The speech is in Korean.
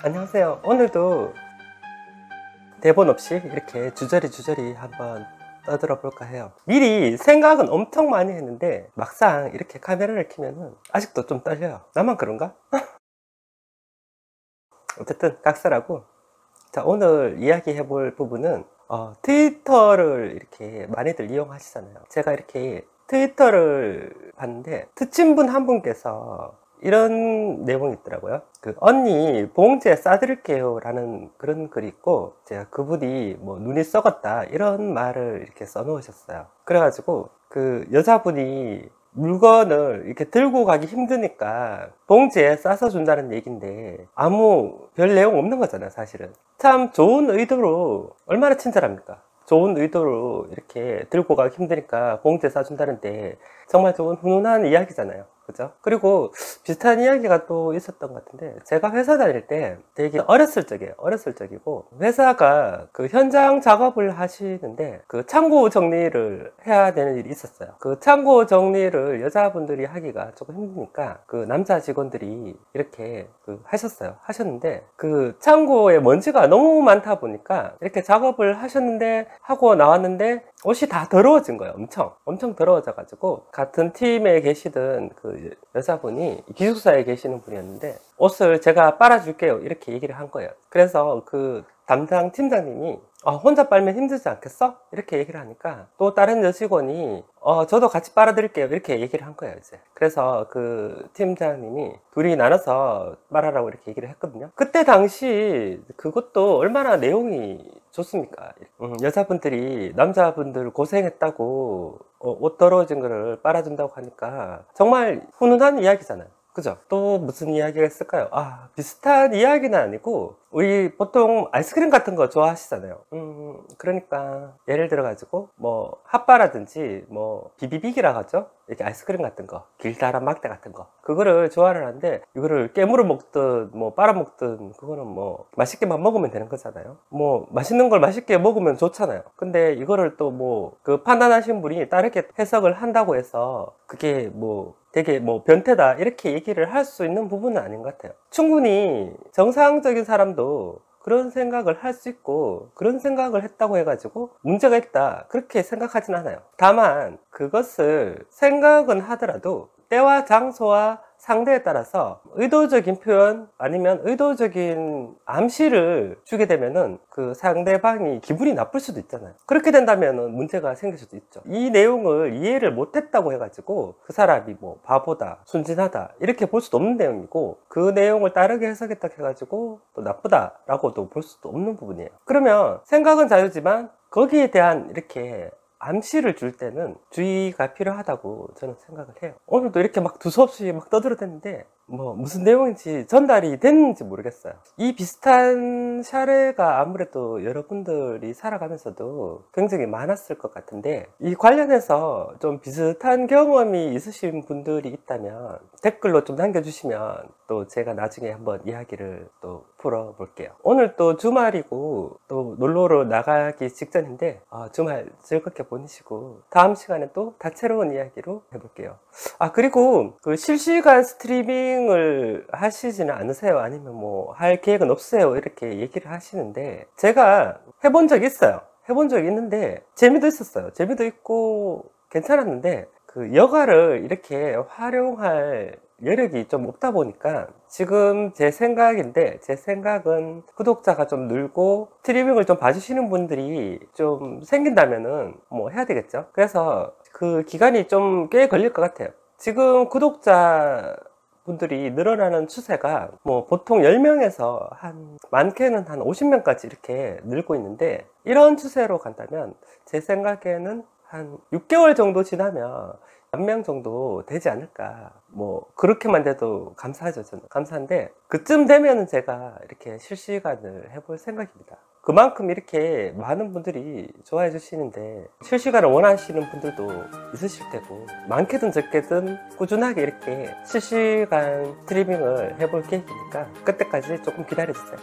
안녕하세요. 오늘도 대본 없이 이렇게 주저리 한번 떠들어 볼까 해요. 미리 생각은 엄청 많이 했는데 막상 이렇게 카메라를 켜면은 아직도 좀 떨려요. 나만 그런가? 어쨌든 각설하고, 자, 오늘 이야기해 볼 부분은 트위터를 이렇게 많이들 이용하시잖아요. 제가 이렇게 트위터를 봤는데 특친분 한 분께서 이런 내용이 있더라고요. 언니 봉지에 싸드릴게요 라는 그런 글이 있고, 제가 그분이 뭐 눈이 썩었다 이런 말을 이렇게 써놓으셨어요. 그래가지고 그 여자분이 물건을 이렇게 들고 가기 힘드니까 봉지에 싸서 준다는 얘기인데 아무 별 내용 없는 거잖아요. 사실은 참 좋은 의도로, 얼마나 친절합니까? 좋은 의도로 이렇게 들고 가기 힘드니까 봉지에 싸준다는데 정말 좋은 훈훈한 이야기잖아요. 그죠? 그리고 비슷한 이야기가 또 있었던 것 같은데, 제가 회사 다닐 때 되게 어렸을 적이고, 회사가 그 현장 작업을 하시는데 그 창고 정리를 해야 되는 일이 있었어요. 그 창고 정리를 여자분들이 하기가 조금 힘드니까 그 남자 직원들이 이렇게 하셨는데, 그 창고에 먼지가 너무 많다 보니까 이렇게 작업을 하고 나왔는데 옷이 다 더러워진 거예요. 엄청 더러워져 가지고, 같은 팀에 계시던 그 여자분이 기숙사에 계시는 분이었는데 옷을 제가 빨아줄게요 이렇게 얘기를 한 거예요. 그래서 그 담당 팀장님이 혼자 빨면 힘들지 않겠어? 이렇게 얘기를 하니까 또 다른 여직원이 저도 같이 빨아드릴게요 이렇게 얘기를 한 거예요. 이제 그래서 그 팀장님이 둘이 나눠서 빨아라고 이렇게 얘기를 했거든요. 그때 당시 그것도 얼마나 내용이 좋습니까? 여자분들이 남자분들 고생했다고 옷 더러워진 거를 빨아준다고 하니까 정말 훈훈한 이야기잖아요. 그죠? 또 무슨 이야기가 있을까요? 비슷한 이야기는 아니고, 우리 보통 아이스크림 같은 거 좋아하시잖아요. 그러니까 예를 들어 가지고 뭐 핫바라든지 뭐 비비빅이라고 하죠. 이렇게 아이스크림 같은 거, 길다란 막대 같은 거, 그거를 좋아를 하는데, 이거를 깨물어 먹든 뭐 빨아 먹든 그거는 뭐 맛있게만 먹으면 되는 거잖아요. 뭐 맛있는 걸 맛있게 먹으면 좋잖아요. 근데 이거를 또 뭐 그 판단하신 분이 다르게 해석을 한다고 해서 그게 뭐 되게 뭐 변태다 이렇게 얘기를 할 수 있는 부분은 아닌 것 같아요. 충분히 정상적인 사람도 그런 생각을 할 수 있고, 그런 생각을 했다고 해가지고 문제가 있다 그렇게 생각하진 않아요. 다만 그것을 생각은 하더라도 때와 장소와 상대에 따라서 의도적인 표현 아니면 의도적인 암시를 주게 되면은 그 상대방이 기분이 나쁠 수도 있잖아요. 그렇게 된다면은 문제가 생길 수도 있죠. 이 내용을 이해를 못했다고 해가지고 그 사람이 뭐 바보다, 순진하다 이렇게 볼 수도 없는 내용이고, 그 내용을 다르게 해석했다 해가지고 또 나쁘다라고도 볼 수도 없는 부분이에요. 그러면 생각은 자유지만 거기에 대한 이렇게 암시를 줄 때는 주의가 필요하다고 저는 생각을 해요. 오늘도 이렇게 막 두서없이 막 떠들어댔는데 뭐 무슨 내용인지 전달이 됐는지 모르겠어요. 이 비슷한 사례가 아무래도 여러분들이 살아가면서도 굉장히 많았을 것 같은데, 이 관련해서 좀 비슷한 경험이 있으신 분들이 있다면 댓글로 좀 남겨주시면 또 제가 나중에 한번 이야기를 또 풀어볼게요. 오늘 또 주말이고 또 놀러로 나가기 직전인데 주말 즐겁게 보내시고 다음 시간에 또 다채로운 이야기로 해볼게요. 그리고 그 실시간 스트리밍을 하시지는 않으세요? 아니면 뭐 할 계획은 없으세요? 이렇게 얘기를 하시는데, 제가 해본 적이 있어요. 해본 적이 있는데 재미도 있었어요. 재미도 있고 괜찮았는데, 그 여가를 이렇게 활용할 여력이 좀 없다 보니까 지금 제 생각은 구독자가 좀 늘고 스트리밍을 좀 봐주시는 분들이 좀 생긴다면은 뭐 해야 되겠죠. 그래서 그 기간이 좀 꽤 걸릴 것 같아요. 지금 구독자 분들이 늘어나는 추세가 뭐 보통 10명에서 많게는 한 50명까지 이렇게 늘고 있는데, 이런 추세로 간다면 제 생각에는 한 6개월 정도 지나면 1000명 정도 되지 않을까. 뭐 그렇게만 돼도 감사하죠. 저는 감사한데, 그쯤 되면은 제가 이렇게 실시간을 해볼 생각입니다. 그만큼 이렇게 많은 분들이 좋아해 주시는데 실시간을 원하시는 분들도 있으실 테고, 많게든 적게든 꾸준하게 이렇게 실시간 스트리밍을 해볼 계획이니까 그때까지 조금 기다려 주세요.